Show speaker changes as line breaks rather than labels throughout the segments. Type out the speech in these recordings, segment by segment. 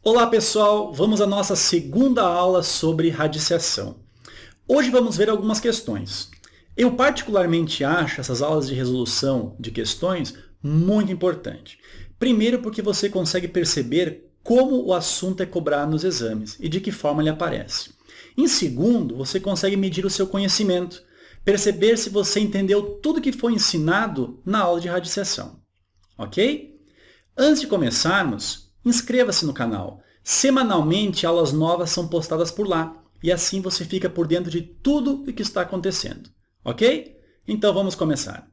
Olá pessoal, vamos à nossa segunda aula sobre radiciação. Hoje vamos ver algumas questões. Eu particularmente acho essas aulas de resolução de questões muito importante. Primeiro porque você consegue perceber como o assunto é cobrado nos exames e de que forma ele aparece. Em segundo, você consegue medir o seu conhecimento, perceber se você entendeu tudo que foi ensinado na aula de radiciação. Ok? Antes de começarmos, inscreva-se no canal. Semanalmente, aulas novas são postadas por lá e assim você fica por dentro de tudo o que está acontecendo. Ok? Então vamos começar.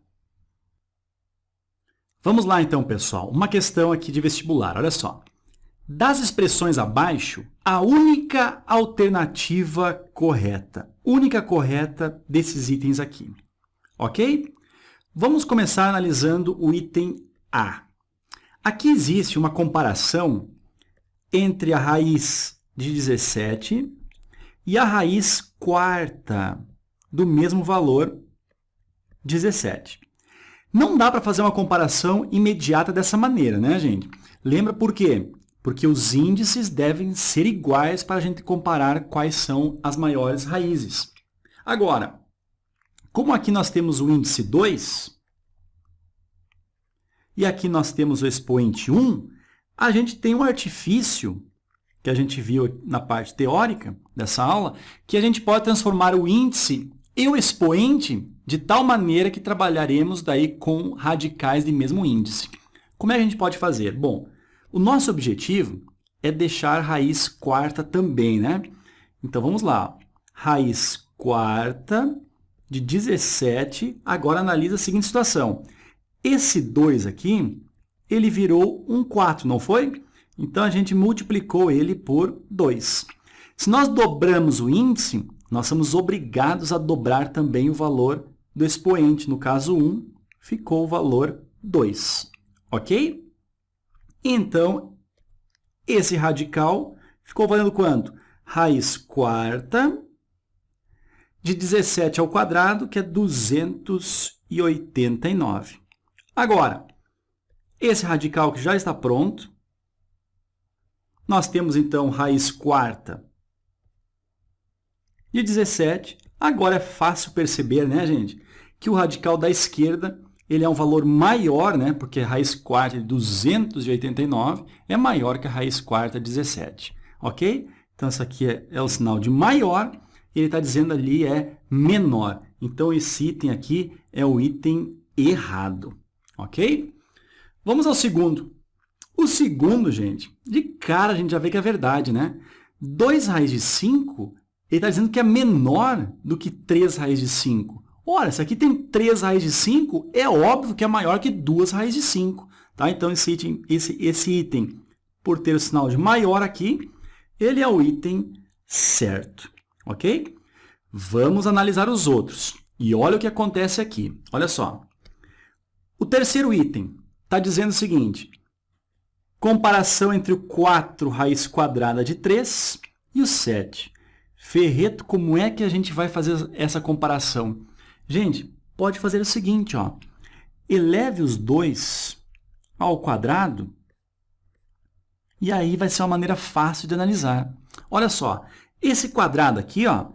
Vamos lá então, pessoal. Uma questão aqui de vestibular. Olha só. Das expressões abaixo, a única alternativa correta. Única correta desses itens aqui. Ok? Vamos começar analisando o item A. Aqui existe uma comparação entre a raiz de 17 e a raiz quarta do mesmo valor, 17. Não dá para fazer uma comparação imediata dessa maneira, né, gente? Lembra por quê? Porque os índices devem ser iguais para a gente comparar quais são as maiores raízes. Agora, como aqui nós temos o índice 2, e aqui nós temos o expoente 1, a gente tem um artifício, que a gente viu na parte teórica dessa aula, que a gente pode transformar o índice e o expoente de tal maneira que trabalharemos daí com radicais de mesmo índice. Como é que a gente pode fazer? Bom, o nosso objetivo é deixar raiz quarta também, né? Então, vamos lá. Raiz quarta de 17, agora analisa a seguinte situação. Esse 2 aqui, ele virou um 4, não foi? Então, a gente multiplicou ele por 2. Se nós dobramos o índice, nós somos obrigados a dobrar também o valor do expoente. No caso 1, ficou o valor 2. Ok? Então, esse radical ficou valendo quanto? Raiz quarta de 17 ao quadrado, que é 289. Agora, esse radical que já está pronto, nós temos então raiz quarta de 17. Agora é fácil perceber, né, gente, que o radical da esquerda ele é um valor maior, né, porque a raiz quarta de 289 é maior que a raiz quarta de 17. Ok? Então, isso aqui é o sinal de maior, ele está dizendo ali é menor. Então, esse item aqui é o item errado. Ok? Vamos ao segundo. O segundo, gente, de cara a gente já vê que é verdade, né? 2 raiz de 5, ele está dizendo que é menor do que 3 raiz de 5. Ora, se aqui tem 3 raiz de 5, é óbvio que é maior que 2 raiz de 5. Tá? Então, esse item, por ter o sinal de maior aqui, ele é o item certo. Ok? Vamos analisar os outros. E olha o que acontece aqui. Olha só. O terceiro item está dizendo o seguinte. Comparação entre o 4 raiz quadrada de 3 e o 7. Ferreto, como é que a gente vai fazer essa comparação? Gente, pode fazer o seguinte, ó. Eleve os 2 ao quadrado e aí vai ser uma maneira fácil de analisar. Olha só, esse quadrado aqui, ó,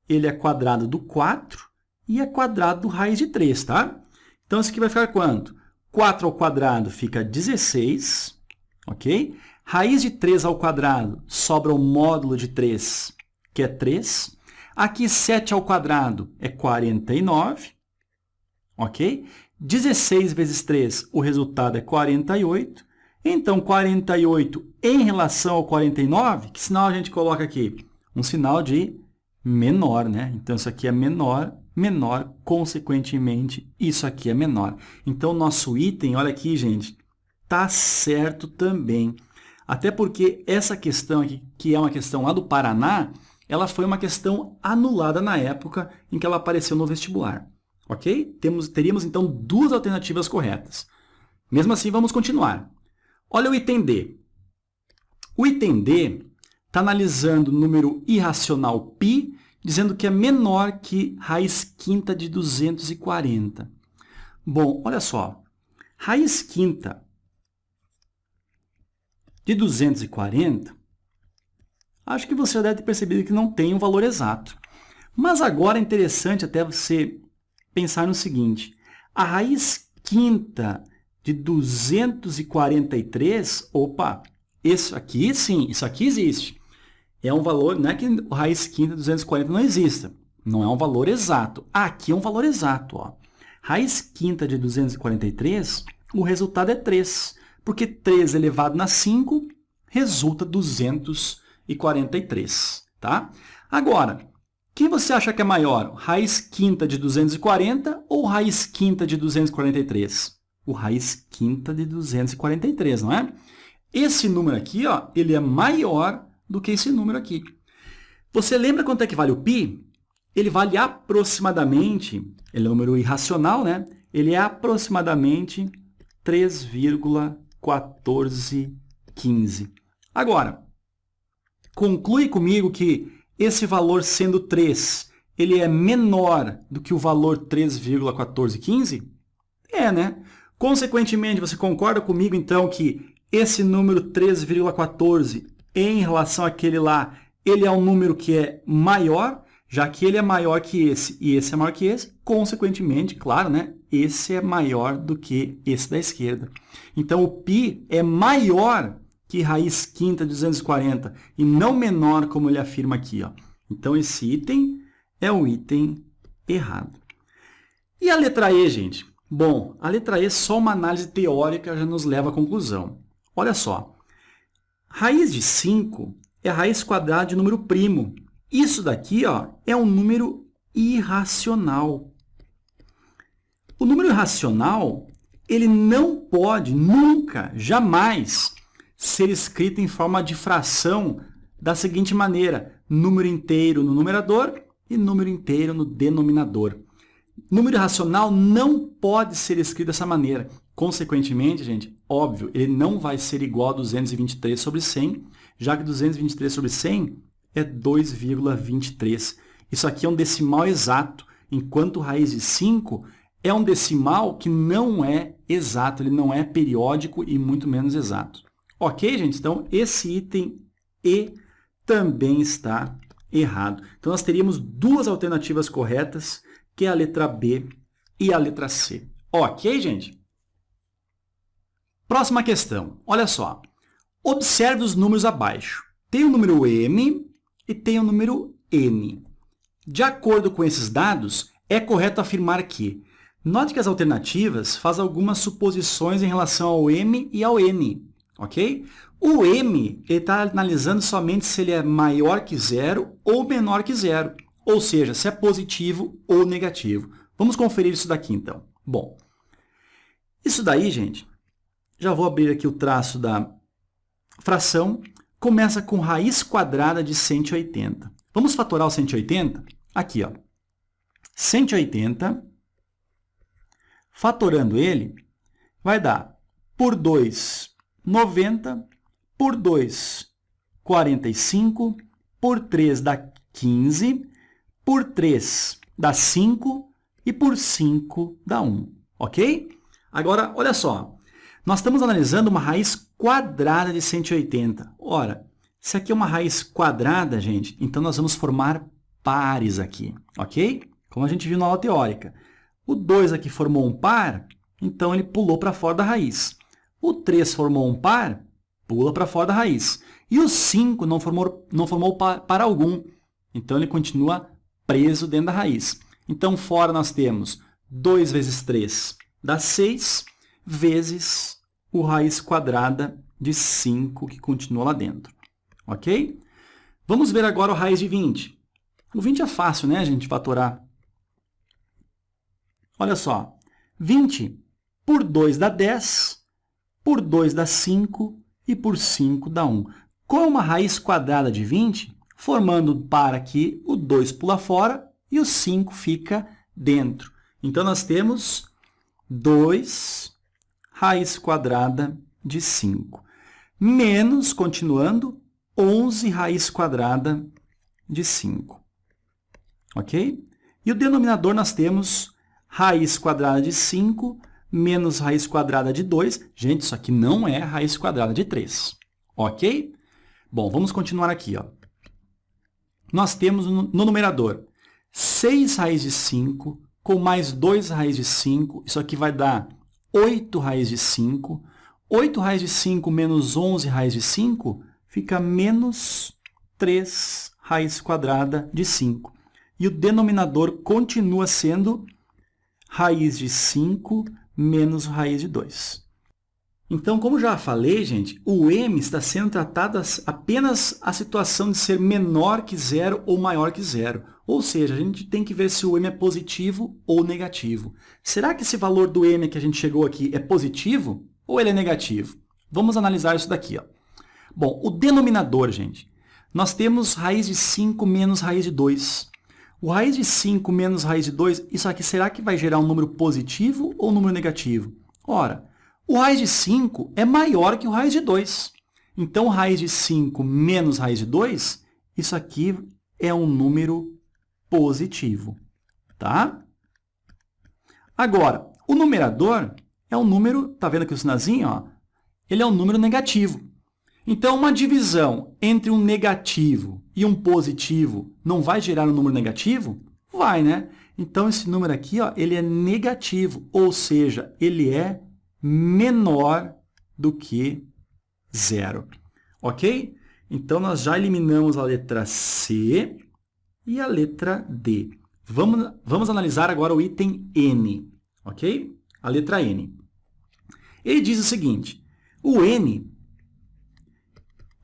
ele é quadrado do 4 e é quadrado do raiz de 3, tá? Então, isso aqui vai ficar quanto? 4 ao quadrado fica 16, ok? Raiz de 3 ao quadrado sobra o módulo de 3, que é 3. Aqui, 7 ao quadrado é 49, ok? 16 vezes 3, o resultado é 48. Então, 48 em relação ao 49, que sinal a gente coloca aqui? Um sinal de menor, né? Então, isso aqui é menor, menor, consequentemente, isso aqui é menor. Então, nosso item, olha aqui, gente, está certo também. Até porque essa questão aqui, que é uma questão lá do Paraná, ela foi uma questão anulada na época em que ela apareceu no vestibular. Ok? Teríamos, então, duas alternativas corretas. Mesmo assim, vamos continuar. Olha o item D. O item D está analisando o número irracional π, dizendo que é menor que raiz quinta de 240. Bom, olha só. Raiz quinta de 240 acho que você já deve ter percebido que não tem um valor exato. Mas agora é interessante até você pensar no seguinte, a raiz quinta de 243, opa, isso aqui sim, isso aqui existe. É um valor, não é que a raiz quinta de 240 não exista, não é um valor exato. Aqui é um valor exato, ó. Raiz quinta de 243, o resultado é 3, porque 3 elevado a 5 resulta 243, tá? Agora, quem você acha que é maior, raiz quinta de 240 ou raiz quinta de 243? O raiz quinta de 243, não é? Esse número aqui, ó, ele é maior do que esse número aqui. Você lembra quanto é que vale o π? Ele vale aproximadamente, ele é um número irracional, né? Ele é aproximadamente 3,1415. Agora, conclui comigo que esse valor sendo 3, ele é menor do que o valor 3,1415? É, né? Consequentemente, você concorda comigo, então, que esse número 3,14 em relação àquele lá, ele é um número que é maior, já que ele é maior que esse e esse é maior que esse, consequentemente, claro, né? Esse é maior do que esse da esquerda. Então, o π é maior que raiz quinta de 240 e não menor, como ele afirma aqui, ó. Então, esse item é um item errado. E a letra E, gente? Bom, a letra E, só uma análise teórica já nos leva à conclusão. Olha só, raiz de 5 é a raiz quadrada de número primo. Isso daqui, ó, é um número irracional. O número irracional, ele não pode, nunca, jamais, ser escrito em forma de fração da seguinte maneira, número inteiro no numerador e número inteiro no denominador. Número irracional não pode ser escrito dessa maneira. Consequentemente, gente, óbvio, ele não vai ser igual a 223 sobre 100, já que 223 sobre 100 é 2,23. Isso aqui é um decimal exato, enquanto raiz de 5 é um decimal que não é exato, ele não é periódico e muito menos exato. Ok, gente? Então, esse item E também está errado. Então, nós teríamos duas alternativas corretas, que é a letra B e a letra C. Ok, gente? Próxima questão. Olha só. Observe os números abaixo. Tem o número M e tem o número N. De acordo com esses dados, é correto afirmar que... Note que as alternativas fazem algumas suposições em relação ao M e ao N. Ok? O M está analisando somente se ele é maior que zero ou menor que zero. Ou seja, se é positivo ou negativo. Vamos conferir isso daqui, então. Bom, isso daí, gente, já vou abrir aqui o traço da fração. Começa com raiz quadrada de 180. Vamos fatorar o 180? Aqui, ó. 180, fatorando ele, vai dar por 2, 90, por 2, 45, por 3 dá 15, por 3 dá 5 e por 5 dá 1, ok? Agora, olha só, nós estamos analisando uma raiz quadrada de 180. Ora, se aqui é uma raiz quadrada, gente, então nós vamos formar pares aqui, ok? Como a gente viu na aula teórica. O 2 aqui formou um par, então ele pulou para fora da raiz. O 3 formou um par, pula para fora da raiz. E o 5 não formou par algum, então ele continua preso dentro da raiz. Então, fora nós temos 2 vezes 3 dá 6, vezes o raiz quadrada de 5, que continua lá dentro. Ok? Vamos ver agora o raiz de 20. O 20 é fácil, né, gente, fatorar. Olha só, 20 por 2 dá 10, por 2 dá 5 e por 5 dá 1. Com uma raiz quadrada de 20, formando par aqui, o 2 pula fora e o 5 fica dentro. Então, nós temos 2 raiz quadrada de 5, menos, continuando, 11 raiz quadrada de 5. Ok? E o denominador nós temos raiz quadrada de 5 menos raiz quadrada de 2. Gente, isso aqui não é raiz quadrada de 3. Ok? Bom, vamos continuar aqui, ó. nós temos no numerador 6 raiz de 5 com mais 2 raiz de 5. Isso aqui vai dar 8 raiz de 5. 8 raiz de 5 menos 11 raiz de 5 fica menos 3 raiz quadrada de 5. E o denominador continua sendo raiz de 5 menos raiz de 2. Então, como já falei, gente, o m está sendo tratado apenas a situação de ser menor que zero ou maior que zero. Ou seja, a gente tem que ver se o m é positivo ou negativo. Será que esse valor do m que a gente chegou aqui é positivo ou ele é negativo? Vamos analisar isso daqui. Ó. Bom, o denominador, gente, nós temos raiz de 5 menos raiz de 2. O raiz de 5 menos raiz de 2, isso aqui será que vai gerar um número positivo ou um número negativo? Ora, o raiz de 5 é maior que o raiz de 2. Então, raiz de 5 menos raiz de 2, isso aqui é um número positivo. Tá? Agora, o numerador é um número, tá vendo aqui o sinalzinho? Ó? Ele é um número negativo. Então, uma divisão entre um negativo e um positivo não vai gerar um número negativo? Vai, né? Então, esse número aqui, ó, ele é negativo, ou seja, ele é menor do que zero. Ok? Então, nós já eliminamos a letra C e a letra D. Vamos analisar agora o item N. Ok? A letra N. Ele diz o seguinte, o N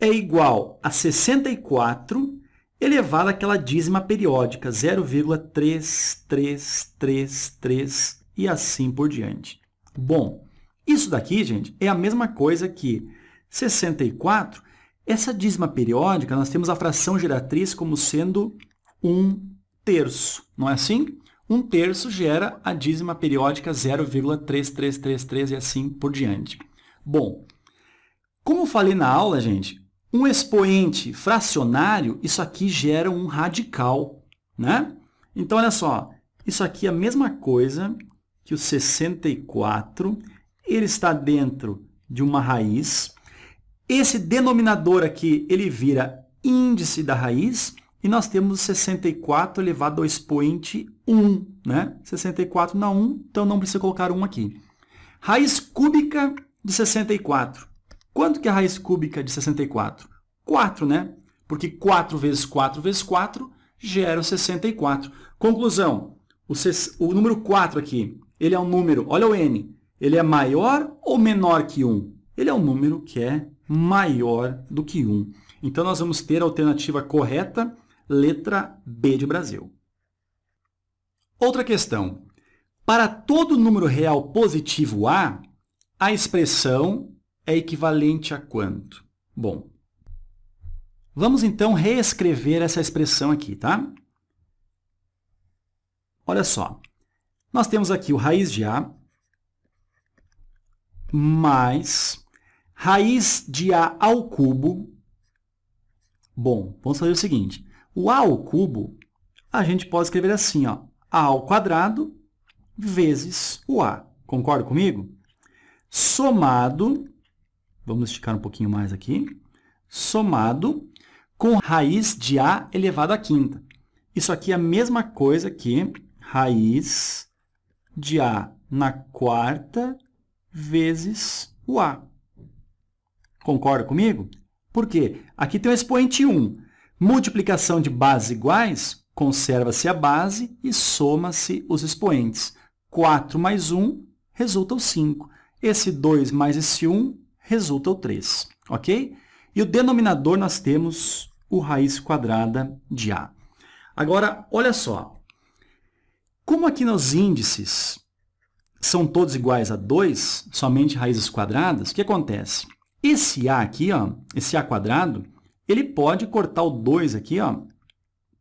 é igual a 64 elevado àquela dízima periódica, 0,3333 e assim por diante. Bom, isso daqui, gente, é a mesma coisa que 64. Essa dízima periódica, nós temos a fração geratriz como sendo 1/3, não é assim? 1/3 gera a dízima periódica 0,3333 e assim por diante. Bom, como eu falei na aula, gente, um expoente fracionário, isso aqui gera um radical, né? Então, olha só, isso aqui é a mesma coisa que o 64, ele está dentro de uma raiz. Esse denominador aqui, ele vira índice da raiz, e nós temos 64 elevado ao expoente 1, né? 64 na 1, então não precisa colocar 1 aqui. Raiz cúbica de 64. Quanto que é a raiz cúbica de 64? 4, né? Porque 4 vezes 4 vezes 4 gera 64. Conclusão, o número 4 aqui, ele é um número, olha o n, ele é maior ou menor que 1? Ele é um número que é maior do que 1. Então, nós vamos ter a alternativa correta, letra B de Brasil. Outra questão. Para todo número real positivo A, a expressão é equivalente a quanto? Bom, vamos então reescrever essa expressão aqui, tá? Olha só, nós temos aqui o raiz de A mais raiz de A ao cubo. Bom, vamos fazer o seguinte, o A ao cubo, a gente pode escrever assim, ó, A ao quadrado vezes o A. Concorda comigo? Somado, vamos esticar um pouquinho mais aqui, somado com raiz de A elevado à quinta. Isso aqui é a mesma coisa que raiz de A na quarta vezes o A. Concorda comigo? Por quê? Aqui tem o expoente 1. Multiplicação de bases iguais, conserva-se a base e soma-se os expoentes. 4 mais 1 resulta o 5. Esse 2 mais esse 1 resulta o 3. Ok? E o denominador nós temos o raiz quadrada de A. Agora, olha só. Como aqui nos índices são todos iguais a 2, somente raízes quadradas, o que acontece? Esse A aqui, ó, esse A quadrado, ele pode cortar o 2 aqui, ó,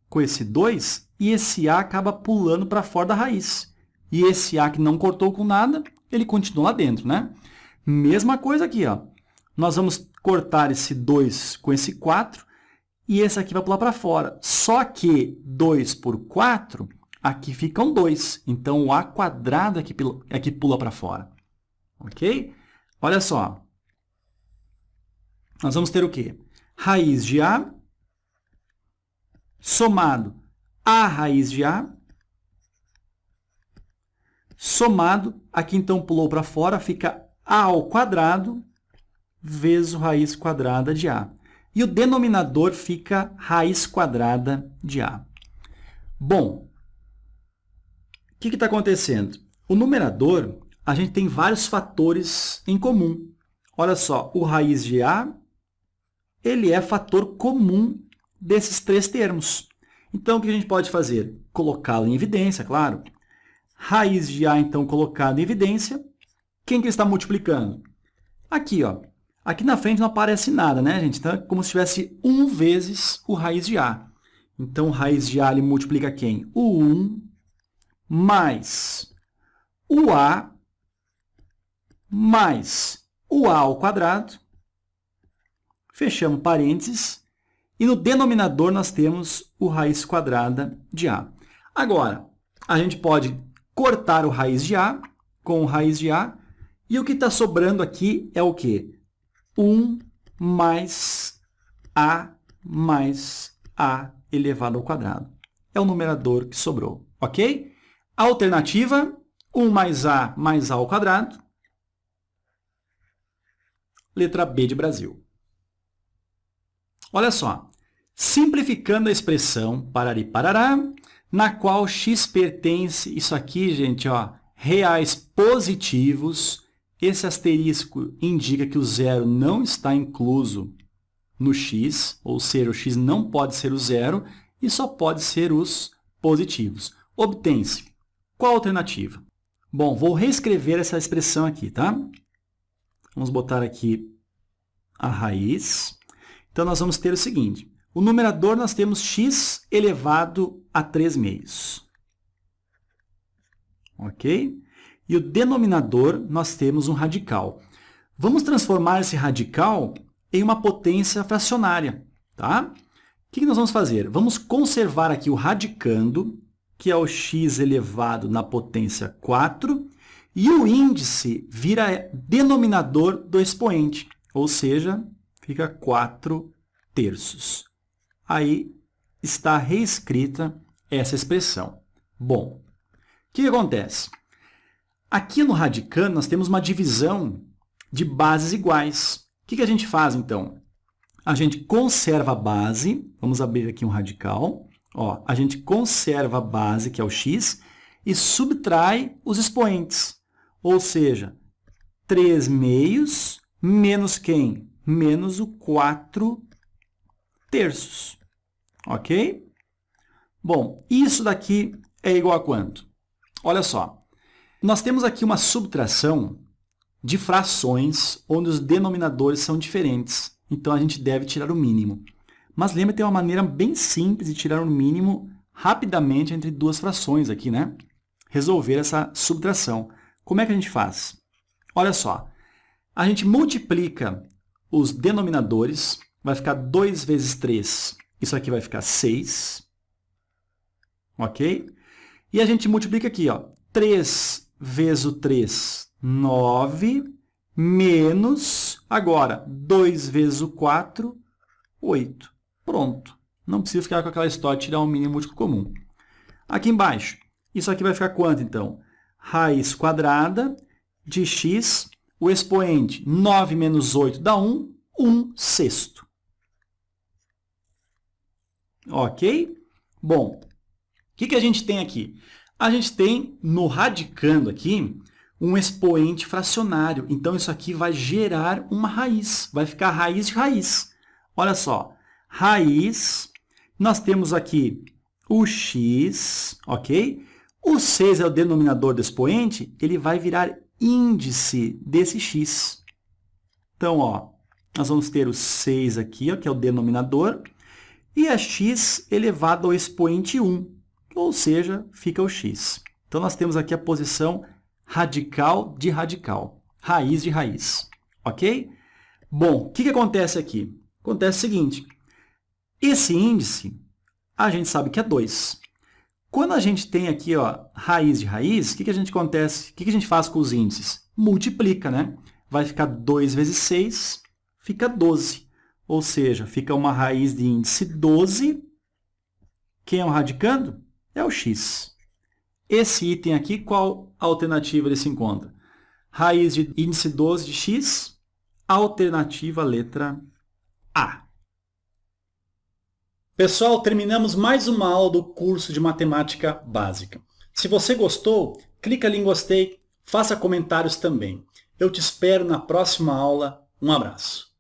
com esse 2, e esse A acaba pulando para fora da raiz. E esse A que não cortou com nada, ele continua lá dentro, né? Mesma coisa aqui, ó. Nós vamos cortar esse 2 com esse 4, e esse aqui vai pular para fora. Só que 2 por 4, aqui ficam 2. Então, o A quadrado é que pula para fora. Ok? Olha só. Nós vamos ter o quê? Raiz de A somado a raiz de A, somado, aqui então pulou para fora, fica A ao quadrado vezes raiz quadrada de A. E o denominador fica raiz quadrada de A. Bom, o que está acontecendo? O numerador, a gente tem vários fatores em comum. Olha só, o raiz de A, ele é fator comum desses três termos. Então, o que a gente pode fazer? Colocá-lo em evidência, claro. Raiz de A, então, colocado em evidência. Quem que está multiplicando? Aqui, ó. Aqui na frente não aparece nada, né, gente? Então, é como se tivesse 1 vezes o raiz de A. Então, raiz de A ele multiplica quem? O 1 mais o A mais o A ao quadrado. Fechamos parênteses. E no denominador nós temos o raiz quadrada de A. Agora, a gente pode cortar o raiz de A com o raiz de A. E o que está sobrando aqui é o quê? 1 mais A elevado ao quadrado. É o numerador que sobrou, ok? Alternativa, 1 mais A ao quadrado. Letra B de Brasil. Olha só, simplificando a expressão parari parará, na qual x pertence, isso aqui, gente, ó, reais positivos. Esse asterisco indica que o zero não está incluso no x, ou seja, o x não pode ser o zero e só pode ser os positivos. Obtém-se. Qual a alternativa? Bom, vou reescrever essa expressão aqui, tá? Vamos botar aqui a raiz. Então, nós vamos ter o seguinte. O numerador, nós temos x elevado a 3 meios. Ok? E o denominador, nós temos um radical. Vamos transformar esse radical em uma potência fracionária, tá? O que nós vamos fazer? Vamos conservar aqui o radicando, que é o x elevado na potência 4, e o índice vira denominador do expoente, ou seja, fica 4 terços. Aí está reescrita essa expressão. Bom, o que acontece? Aqui no radicando, nós temos uma divisão de bases iguais. O que a gente faz, então? A gente conserva a base, vamos abrir aqui um radical. Ó, a gente conserva a base, que é o x, e subtrai os expoentes. Ou seja, 3 meios menos quem? Menos o 4 terços. Ok? Bom, isso daqui é igual a quanto? Olha só. Nós temos aqui uma subtração de frações onde os denominadores são diferentes. Então, a gente deve tirar o mínimo. Mas lembra que tem uma maneira bem simples de tirar o mínimo rapidamente entre duas frações aqui, né? Resolver essa subtração. Como é que a gente faz? Olha só. A gente multiplica os denominadores. Vai ficar 2 vezes 3. Isso aqui vai ficar 6. Ok? E a gente multiplica aqui, ó. 3 vezes o 3, 9, menos, agora, 2 vezes o 4, 8. Pronto. Não precisa ficar com aquela história de tirar um mínimo múltiplo comum. Aqui embaixo, isso aqui vai ficar quanto, então? Raiz quadrada de x, o expoente 9 menos 8 dá 1, 1 sexto. Ok? Bom, o que a gente tem aqui? A gente tem, no radicando aqui, um expoente fracionário. Então, isso aqui vai gerar uma raiz. Vai ficar raiz de raiz. Olha só. Raiz, nós temos aqui o x, ok? O 6 é o denominador do expoente, ele vai virar índice desse x. Então, ó, nós vamos ter o 6 aqui, ó, que é o denominador, e a x elevado ao expoente 1. Ou seja, fica o x. Então, nós temos aqui a posição radical de radical, raiz de raiz, ok? Bom, o que acontece aqui? Acontece o seguinte, esse índice, a gente sabe que é 2. Quando a gente tem aqui, ó, raiz de raiz, o que a gente acontece? O que a gente faz com os índices? Multiplica, né? Vai ficar 2 vezes 6, fica 12. Ou seja, fica uma raiz de índice 12 Quem é o radicando? É o x. Esse item aqui, qual alternativa ele se encontra? Raiz de índice 12 de x, alternativa letra A. Pessoal, terminamos mais uma aula do curso de Matemática Básica. Se você gostou, clica ali em gostei, faça comentários também. Eu te espero na próxima aula. Um abraço.